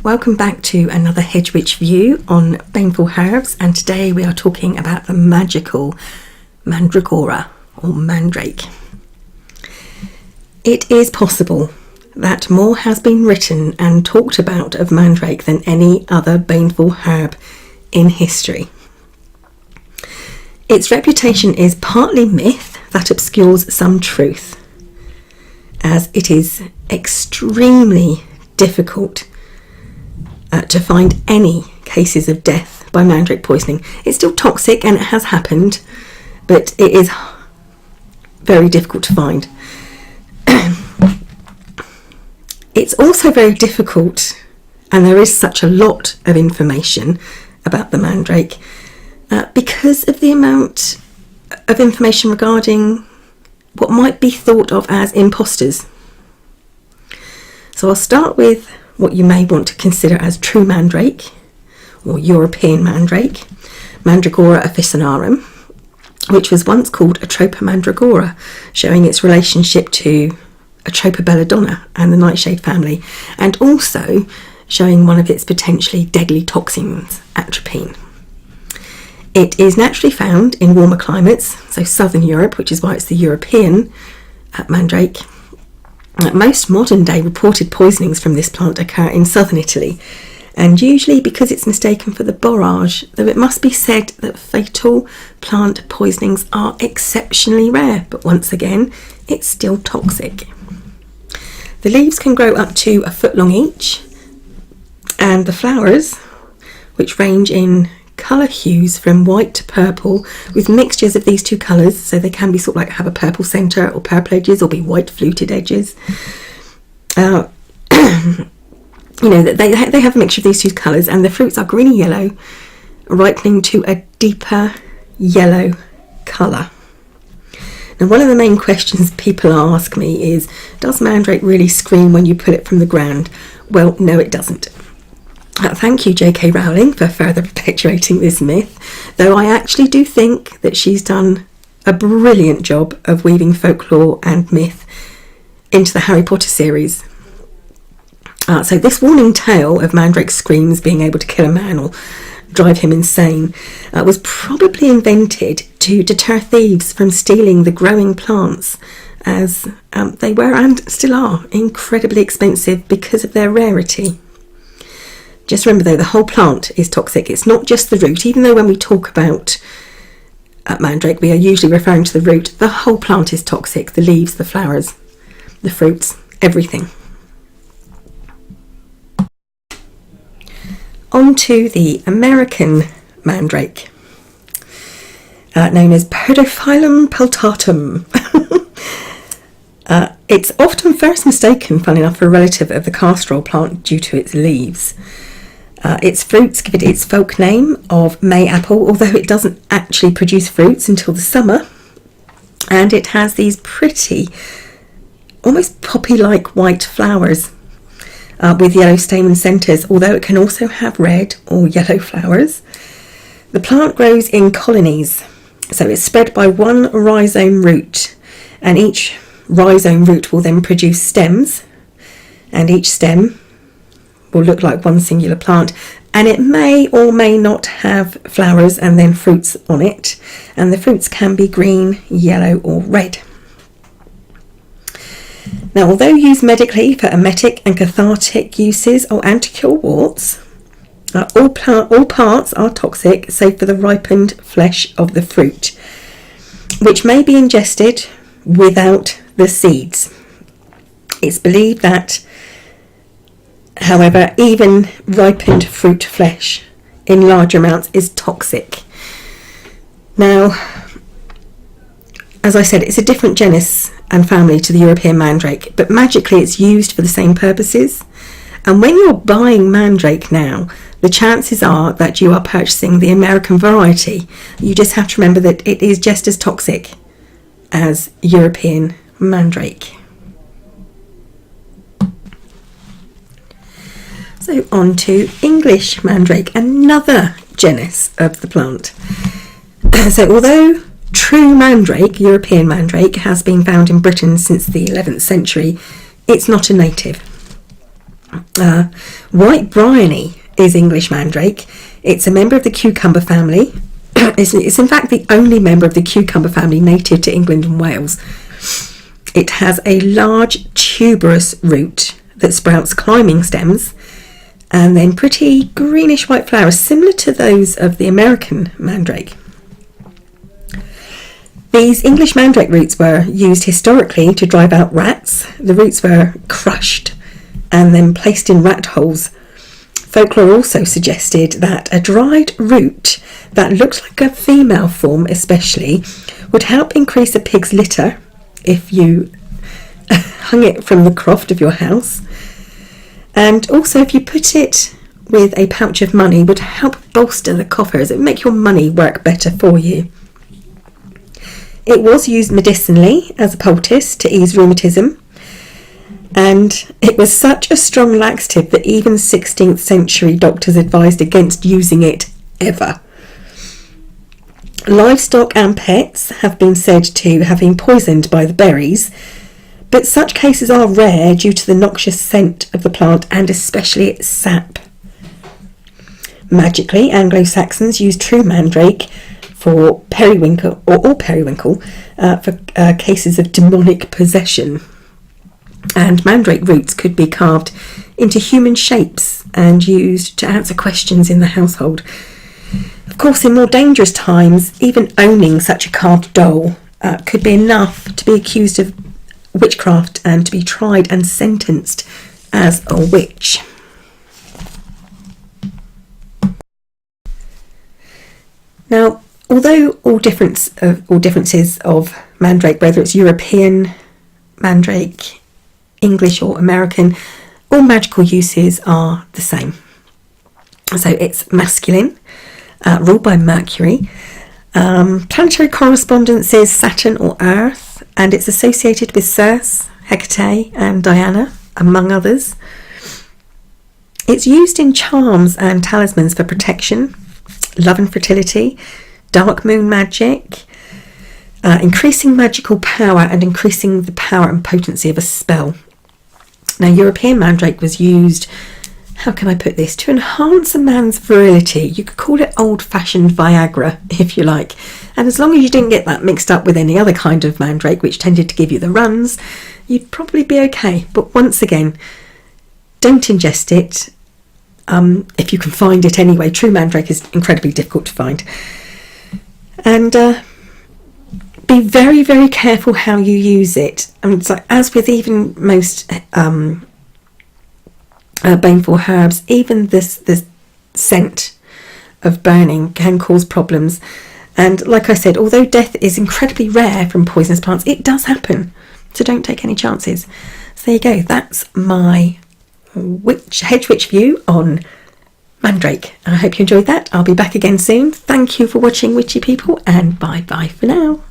welcome back to another HedgeWitch view on Baneful herbs, and today we are talking about the magical Mandragora or Mandrake. It is possible that more has been written and talked about of Mandrake than any other baneful herb in history. Its reputation is partly myth that obscures some truth, as it is extremely difficult to find any cases of death by mandrake poisoning. It's still toxic and it has happened, but it is very difficult to find. It's also very difficult, and there is such a lot of information about the mandrake because of the amount of information regarding what might be thought of as imposters. So I'll start with what you may want to consider as true mandrake or European mandrake, Mandragora Officianarum, which was once called Atropa mandragora, showing its relationship to Atropa belladonna and the nightshade family, and also showing one of its potentially deadly toxins, atropine. It is naturally found in warmer climates, so southern Europe, which is why it's the European mandrake. Most modern day reported poisonings from this plant occur in southern Italy, and usually because it's mistaken for the borage, though it must be said that fatal plant poisonings are exceptionally rare, but once again, it's still toxic. The leaves can grow up to a foot long each, and the flowers, which range in colour hues from white to purple with mixtures of these two colours, so they can be sort of like have a purple centre or purple edges or be white fluted edges. You know, they have a mixture of these two colours, and the fruits are greeny yellow, ripening to a deeper yellow colour. Now, one of the main questions people ask me is, does mandrake really scream when you pull it from the ground? Well, no, it doesn't. Thank you, J.K. Rowling, for further perpetuating this myth, though I actually do think that she's done a brilliant job of weaving folklore and myth into the Harry Potter series. So this warning tale of mandrake's screams being able to kill a man or drive him insane was probably invented to deter thieves from stealing the growing plants, as they were and still are incredibly expensive because of their rarity. Just remember though, the whole plant is toxic. It's not just the root, even though when we talk about mandrake we are usually referring to the root. The whole plant is toxic, the leaves, the flowers, the fruits, everything. On to the American mandrake, known as Podophyllum peltatum. It's often first mistaken, funnily enough, for a relative of the castor oil plant due to its leaves. Its fruits give it its folk name of May apple, although it doesn't actually produce fruits until the summer, and it has these pretty, almost poppy-like white flowers with yellow stamen centres, although it can also have red or yellow flowers. The plant grows in colonies, so it's spread by one rhizome root, and each rhizome root will then produce stems, and each stem will look like one singular plant, and it may or may not have flowers and then fruits on it, and the fruits can be green, yellow or red. Now, although used medically for emetic and cathartic uses and to cure warts, all parts are toxic save for the ripened flesh of the fruit, which may be ingested without the seeds. It's believed that, however, even ripened fruit flesh in large amounts is toxic. Now, as I said, it's a different genus and family to the European mandrake, but magically it's used for the same purposes. And when you're buying mandrake now, the chances are that you are purchasing the American variety. You just have to remember that it is just as toxic as European mandrake. So on to English mandrake, another genus of the plant. So although true mandrake, European mandrake, has been found in Britain since the 11th century, it's not a native. White bryony is English mandrake. It's a member of the cucumber family. It's in fact the only member of the cucumber family native to England and Wales. It has a large tuberous root that sprouts climbing stems and then pretty greenish white flowers similar to those of the American mandrake. These English mandrake roots were used historically to drive out rats. The roots were crushed and then placed in rat holes. Folklore also suggested that a dried root that looked like a female form especially would help increase a pig's litter if you hung it from the croft of your house. And also if you put it with a pouch of money would help bolster the coffers. It would make your money work better for you. It was used medicinally as a poultice to ease rheumatism, and it was such a strong laxative that even 16th century doctors advised against using it ever. Livestock and pets have been said to have been poisoned by the berries, but such cases are rare due to the noxious scent of the plant and especially its sap. Magically, Anglo-Saxons used true mandrake for periwinkle for cases of demonic possession. And mandrake roots could be carved into human shapes and used to answer questions in the household. Of course, in more dangerous times, even owning such a carved doll could be enough to be accused of witchcraft and to be tried and sentenced as a witch. Now, although all differences of mandrake, whether it's European mandrake, English or American, all magical uses are the same. So it's masculine, ruled by Mercury. Planetary correspondence is Saturn or Earth, and it's associated with Circe, Hecate and Diana, among others. It's used in charms and talismans for protection, love and fertility, dark moon magic, increasing magical power and increasing the power and potency of a spell. Now, European mandrake was used, how can I put this, to enhance a man's virility. You could call it old-fashioned Viagra, if you like. And as long as you didn't get that mixed up with any other kind of mandrake, which tended to give you the runs, you'd probably be okay. But once again, don't ingest it. If you can find it anyway. True mandrake is incredibly difficult to find. And be very, very careful how you use it. I mean, it's like, as with even most baneful herbs, even this scent of burning can cause problems. And like I said, although death is incredibly rare from poisonous plants, it does happen. So don't take any chances. So there you go. That's my HedgeWitch view on mandrake. I hope you enjoyed that. I'll be back again soon. Thank you for watching, witchy people, and bye bye for now.